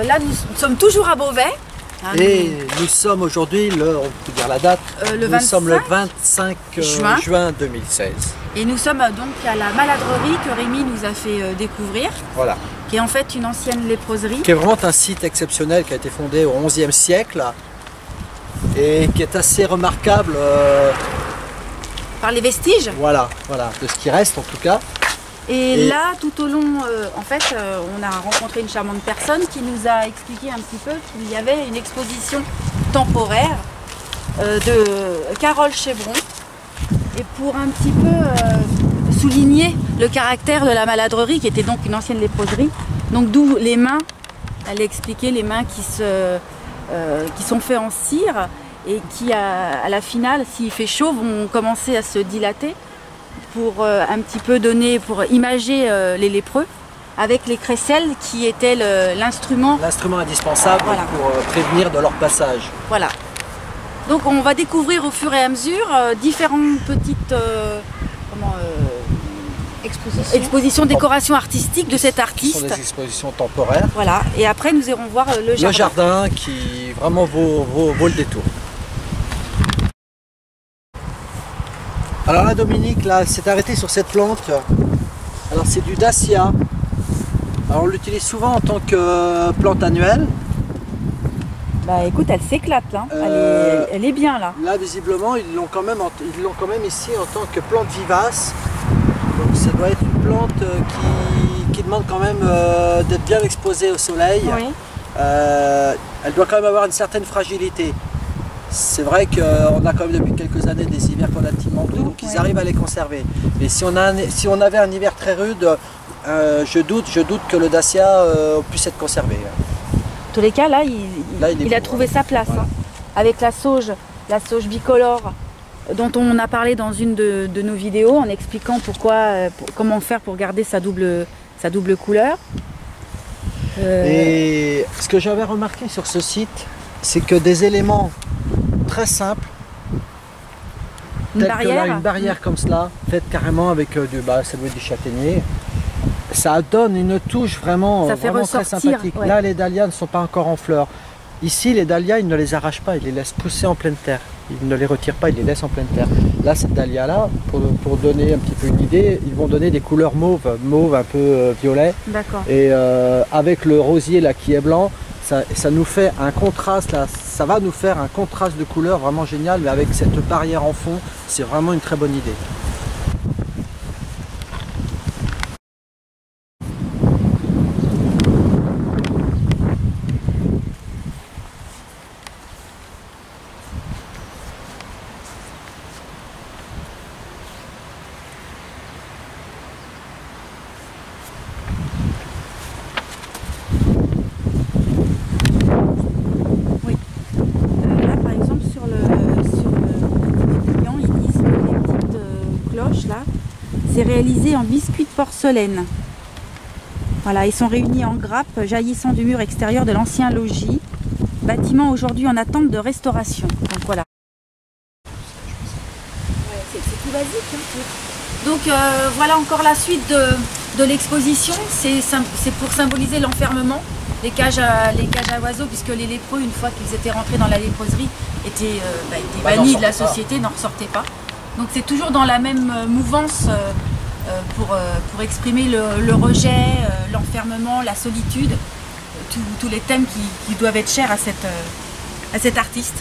Là, nous sommes toujours à Beauvais. Hein, et nous sommes aujourd'hui, on peut dire la date, nous sommes le 25 juin 2016. Et nous sommes donc à la maladrerie que Rémi nous a fait découvrir. Voilà. Qui est en fait une ancienne léproserie. Qui est vraiment un site exceptionnel qui a été fondé au XIe siècle et qui est assez remarquable. Par les vestiges. Voilà, de ce qui reste en tout cas. Et là, tout au long, en fait, on a rencontré une charmante personne qui nous a expliqué un petit peu qu'il y avait une exposition temporaire de Carole Chevron. Et pour un petit peu souligner le caractère de la maladrerie, qui était donc une ancienne léproserie, donc d'où les mains, elle a expliqué les mains qui sont faites en cire et qui, à la finale, s'il fait chaud, vont commencer à se dilater, pour un petit peu donner, pour imager les lépreux, avec les crécelles qui étaient l'instrument indispensable, voilà, pour prévenir de leur passage. Voilà. Donc on va découvrir au fur et à mesure différentes petites expositions, décorations artistiques de cet artiste. Ce sont des expositions temporaires. Voilà. Et après nous irons voir le jardin. Le jardin qui vraiment vaut le détour. Alors là, Dominique, là, s'est arrêté sur cette plante. Alors c'est du dacia. Alors on l'utilise souvent en tant que plante annuelle. Bah écoute, elle s'éclate là. Elle est bien là. Là, visiblement, ils l'ont quand même ici en tant que plante vivace. Donc ça doit être une plante qui demande quand même d'être bien exposée au soleil. Oui. Elle doit quand même avoir une certaine fragilité. C'est vrai qu'on a quand même depuis quelques années des hivers relativement doux, donc ils arrivent à les conserver. Mais si on avait un hiver très rude, je doute que le dacia puisse être conservé. En tous les cas, là, il a trouvé sa place. Voilà. Hein, avec la sauge bicolore dont on a parlé dans une de nos vidéos en expliquant comment faire pour garder sa double couleur. Et ce que j'avais remarqué sur ce site, c'est que des éléments très simples, une barrière comme cela, faite carrément avec ça doit être du châtaignier, ça donne une touche vraiment très sympathique. Ouais. Là, les dahlias ne sont pas encore en fleurs. Ici, les dahlias, ils ne les arrachent pas, ils les laissent pousser en pleine terre. Ils ne les retirent pas, ils les laissent en pleine terre. Là, cette dahlia-là, pour donner un petit peu une idée, ils vont donner des couleurs mauve un peu violet. D'accord. Et avec le rosier là qui est blanc, ça nous fait un contraste, là, ça va nous faire un contraste de couleurs vraiment génial, mais avec cette barrière en fond, c'est vraiment une très bonne idée. C'est réalisé en biscuits de porcelaine. Voilà, ils sont réunis en grappes jaillissant du mur extérieur de l'ancien logis, bâtiment aujourd'hui en attente de restauration. Donc voilà. Ouais, c'est tout basique. Hein. Donc voilà encore la suite de l'exposition. C'est pour symboliser l'enfermement, les cages à oiseaux, puisque les lépreux, une fois qu'ils étaient rentrés dans la léproserie, étaient bannis de la société, n'en ressortaient pas. Donc c'est toujours dans la même mouvance pour exprimer le rejet, l'enfermement, la solitude, tous les thèmes qui doivent être chers à cet artiste.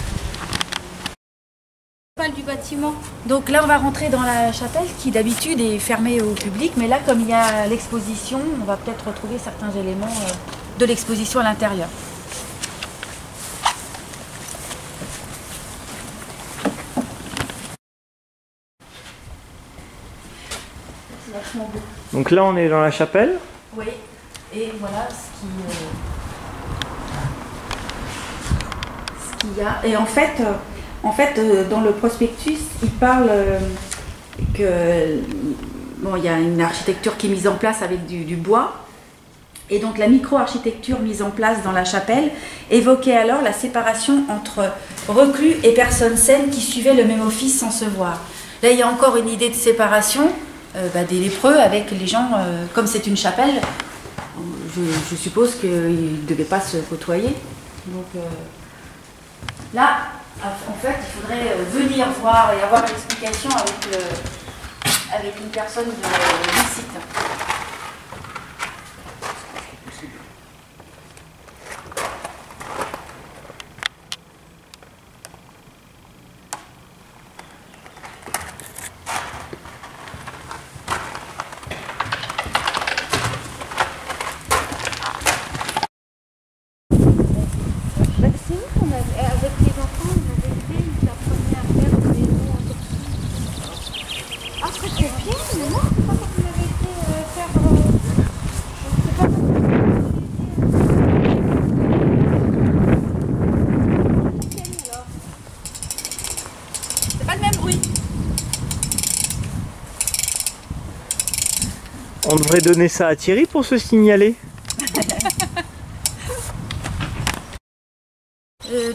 Du bâtiment. Donc là on va rentrer dans la chapelle qui d'habitude est fermée au public, mais là comme il y a l'exposition, on va peut-être retrouver certains éléments de l'exposition à l'intérieur. Donc là on est dans la chapelle. Oui, et voilà ce qu'il y a. Et en fait, dans le prospectus, il parle que bon, il y a une architecture qui est mise en place avec du bois. Et donc la micro-architecture mise en place dans la chapelle évoquait alors la séparation entre reclus et personnes saines qui suivaient le même office sans se voir. Là, il y a encore une idée de séparation des lépreux avec les gens, comme c'est une chapelle, je suppose qu'ils ne devaient pas se côtoyer. Donc là, en fait, il faudrait venir voir et avoir l'explication avec une personne du site. On devrait donner ça à Thierry pour se signaler.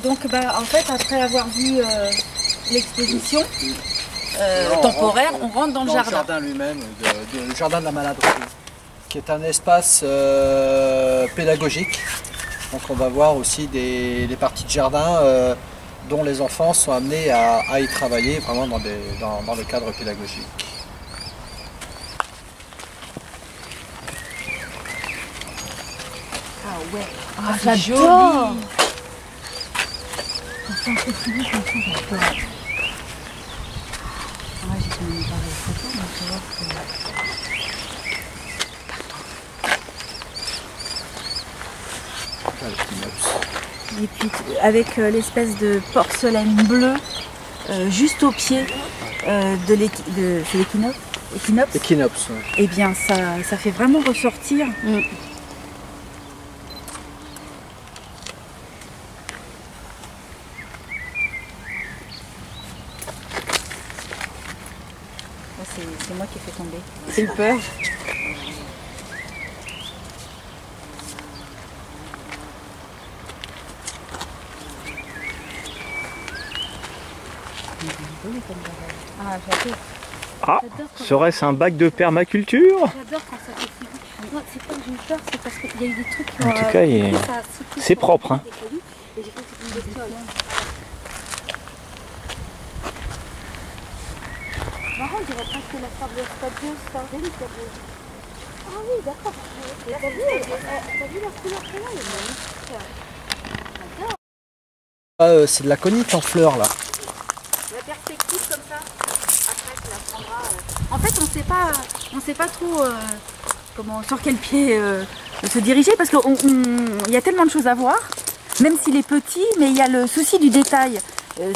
Donc en fait, après avoir vu l'exposition temporaire, on rentre dans le jardin. Le jardin lui-même, le jardin de la maladrerie, qui est un espace pédagogique. Donc on va voir aussi des parties de jardin dont les enfants sont amenés à y travailler vraiment dans le cadre pédagogique. Ah ouais, c'est joli. Et puis avec l'espèce de porcelaine bleue juste au pied de l'équinoxe. Équinoxe, ouais. Eh bien ça fait vraiment ressortir. C'est moi qui ai fait tomber. J'ai eu peur. Ah, serait-ce un bac de permaculture? J'adore quand ça fait fini. Moi, c'est pas que j'ai eu peur, c'est parce qu'il y a eu des trucs qui ont... En tout cas, c'est propre. Hein. Et j'ai cru que c'était une bestiole. Marrant, on dirait presque la spagieuse, sardine, spagieuse. Ah oui, d'accord. T'as vu la couleur qu'elle a, elle est magnifique. C'est de la conite en fleurs là. La perspective comme ça, après tu la prendras. En fait, on sait pas trop sur quel pied se diriger parce qu'il y a tellement de choses à voir, même s'il est petit, mais il y a le souci du détail.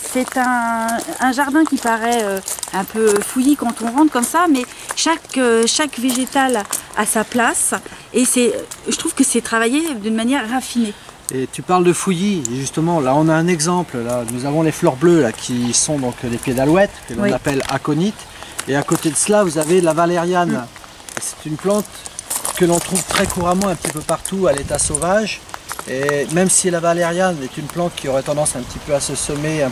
C'est un jardin qui paraît un peu fouillis quand on rentre comme ça, mais chaque végétal a sa place et je trouve que c'est travaillé d'une manière raffinée. Et tu parles de fouillis, et justement là on a un exemple, là, nous avons les fleurs bleues là, qui sont donc les pieds d'alouette, que l'on appelle aconite, et à côté de cela vous avez la valériane. C'est une plante que l'on trouve très couramment un petit peu partout à l'état sauvage. Et même si la valériane est une plante qui aurait tendance un petit peu à se semer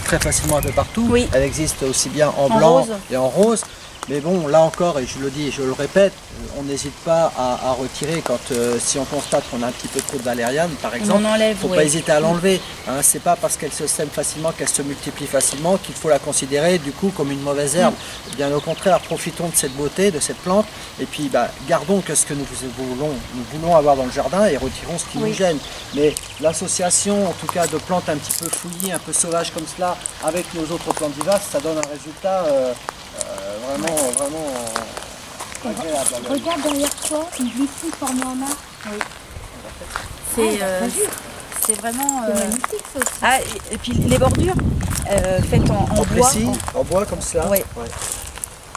très facilement un peu partout, elle existe aussi bien en blanc et en rose. Mais bon, là encore, et je le dis et je le répète, on n'hésite pas à retirer quand, si on constate qu'on a un petit peu trop de valériane, par exemple, il ne faut pas hésiter à l'enlever. Hein, c'est pas parce qu'elle se sème facilement, qu'elle se multiplie facilement, qu'il faut la considérer du coup comme une mauvaise herbe. Bien au contraire, profitons de cette beauté, de cette plante, et puis gardons que ce que nous voulons avoir dans le jardin et retirons ce qui nous gêne. Mais l'association, en tout cas, de plantes un petit peu fouillis, un peu sauvages comme cela, avec nos autres plantes vivaces, ça donne un résultat vraiment agréable. Regarde derrière toi, une glycine formée en arc. Oui. C'est vraiment magnifique ça aussi. Ah, et puis les bordures faites en bois. Précis, en bois comme cela. Oui. Ouais.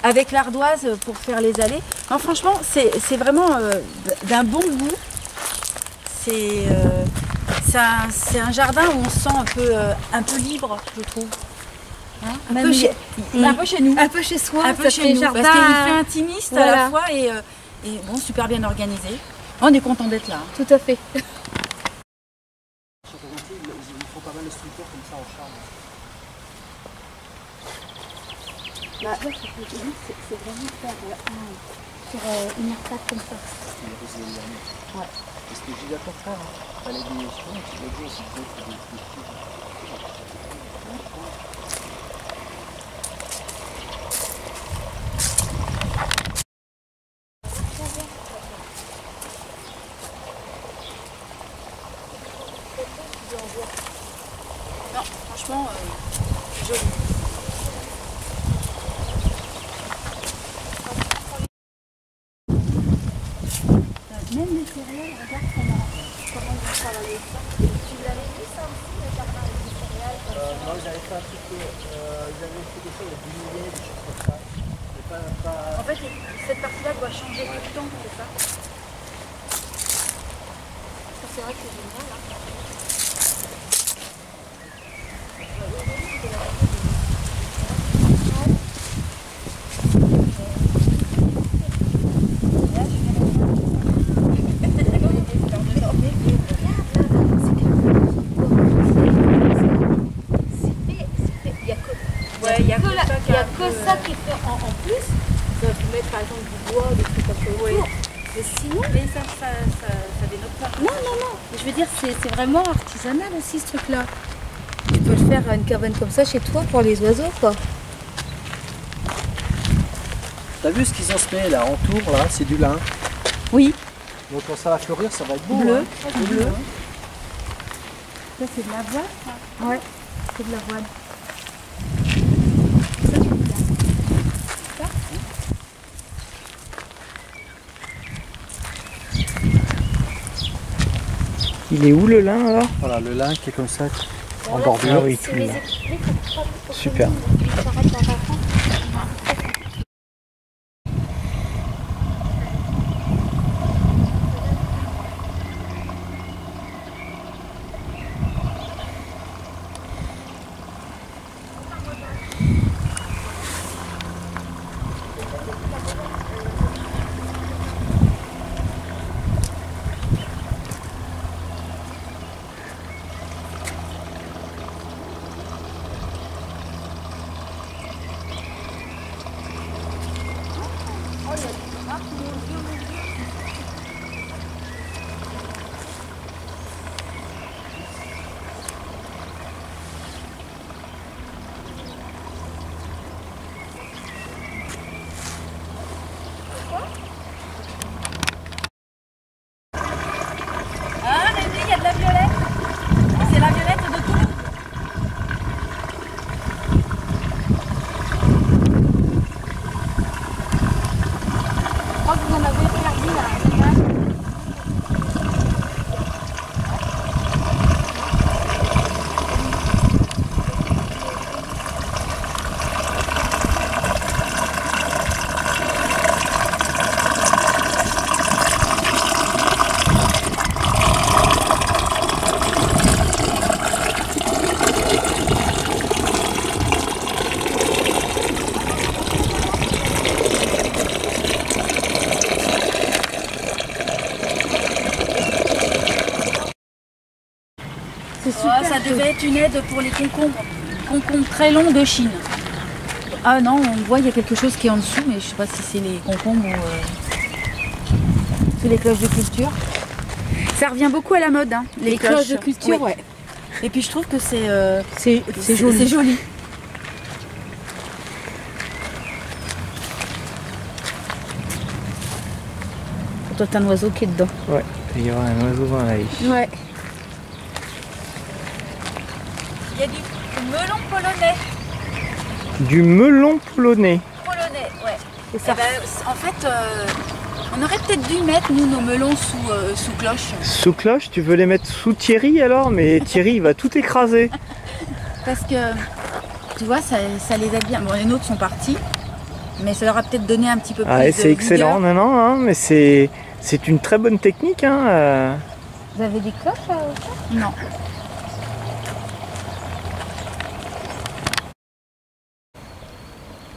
Avec l'ardoise pour faire les allées. Non, franchement, c'est vraiment d'un bon goût. C'est un jardin où on se sent un peu libre, je trouve. Hein, un peu chez nous. Un peu chez soi. Un peu chez nous. Jardin, parce qu'il fait intimiste à la fois et bon, super bien organisé. On est content d'être là. Tout à fait. Il faut pas mal de structures comme ça en charme. C'est vraiment faire sur une attaque comme ça. Ouais. Parce que j'ai d'accord faire, fallait des choses, non, franchement, joli. Même les céréales, regarde comment ils travaillent ça. Tu l'avais vu ça aussi, le jardin avec les céréales comme ça? Non, j'avais fait un petit peu, j'avais fait des choses avec du millet, des choses comme ça. En fait, cette partie-là doit changer tout le temps, c'est ça? Ça, c'est vrai que c'est génial. Hein. Il n'y a que ça qui est fait en plus. Ça peut mettre par exemple du bois, des trucs comme ça autour. Mais sinon. Mais ça dénote pas. Non. Je veux dire, c'est vraiment artisanal aussi ce truc-là. Tu peux le faire à une cabane comme ça chez toi pour les oiseaux, quoi. T'as vu ce qu'ils ont semé là, en tour là, c'est du lin. Oui. Donc quand ça va fleurir, ça va être beau. Bleu. Hein. Bleu. Ça, c'est de l'avoine, ça. Ouais, c'est de l'avoine. Il est où le lin alors? Voilà, le lin qui est comme ça, en Ah bordure. oui, tout le lin. Super. Ah, Rémi, il y a de la violette. C'est la violette de Toulouse. Je crois que vous en avez perdu là. Ça devait être une aide pour les concombres. Concombres très longs de Chine. Ah non, on voit il y a quelque chose qui est en dessous, mais je sais pas si c'est les concombres ou c'est les cloches de culture. Ça revient beaucoup à la mode, hein, les cloches de culture, ouais. Et puis je trouve que c'est joli. C'est joli. Toi, t'as un oiseau qui est dedans. Ouais, il y aura un oiseau dans la haie. Ouais. Il y a du melon polonais. Du melon polonais. Polonais, ouais. C'est ça. En fait, on aurait peut-être dû mettre, nous, nos melons sous cloche. Sous cloche, tu veux les mettre sous Thierry alors? Mais Thierry, il va tout écraser. Parce que, tu vois, ça les a bien. Bon, les nôtres sont partis, mais ça leur a peut-être donné un petit peu plus de c'est excellent, non, hein, mais c'est une très bonne technique. Hein. Vous avez des cloches Non.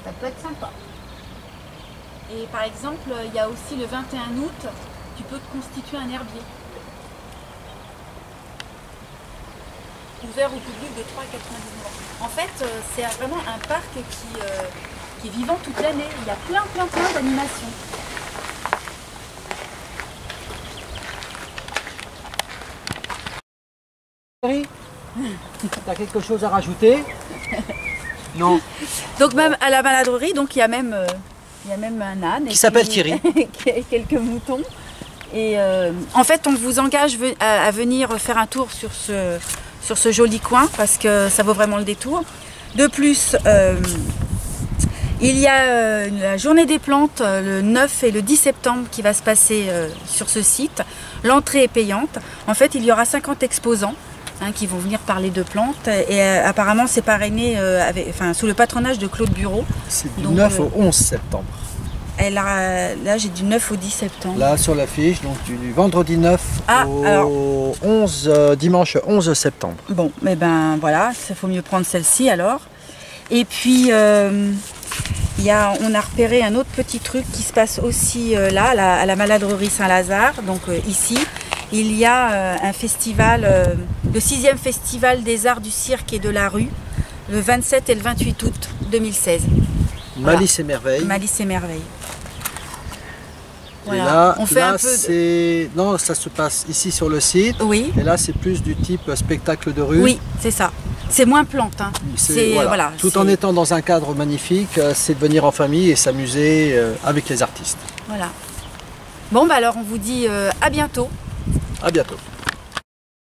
Ça peut être sympa. Et par exemple, il y a aussi le 21 août, tu peux te constituer un herbier. Ouvert au public de 3 à 99 ans. En fait, c'est vraiment un parc qui est vivant toute l'année. Il y a plein d'animations. Thierry, t'as quelque chose à rajouter? Non. Donc même à la maladrerie, donc il y a même un âne qui s'appelle Thierry, qui a quelques moutons. Et en fait, on vous engage à venir faire un tour sur ce joli coin parce que ça vaut vraiment le détour. De plus, il y a la journée des plantes le 9 et le 10 septembre qui va se passer sur ce site. L'entrée est payante. En fait, il y aura 50 exposants qui vont venir parler de plantes et apparemment c'est parrainé sous le patronage de Claude Bureau. C'est du 9 au 11 septembre. Là j'ai du 9 au 10 septembre. Là sur l'affiche, donc du vendredi 9 au 11, dimanche 11 septembre. Bon, mais ben voilà, il faut mieux prendre celle-ci alors. Et puis on a repéré un autre petit truc qui se passe aussi là, à la maladrerie Saint-Lazare, donc ici. Il y a un festival, le 6e festival des arts du cirque et de la rue, le 27 et le 28 août 2016. Voilà. Malice et merveille. Malice et merveille. Voilà. Et là, on fait un peu non, ça se passe ici sur le site. Oui. Et là, c'est plus du type spectacle de rue. Oui, c'est ça. C'est moins plante. Hein. Voilà. Tout en étant dans un cadre magnifique, c'est de venir en famille et s'amuser avec les artistes. Voilà. Bon, bah alors on vous dit à bientôt. À bientôt.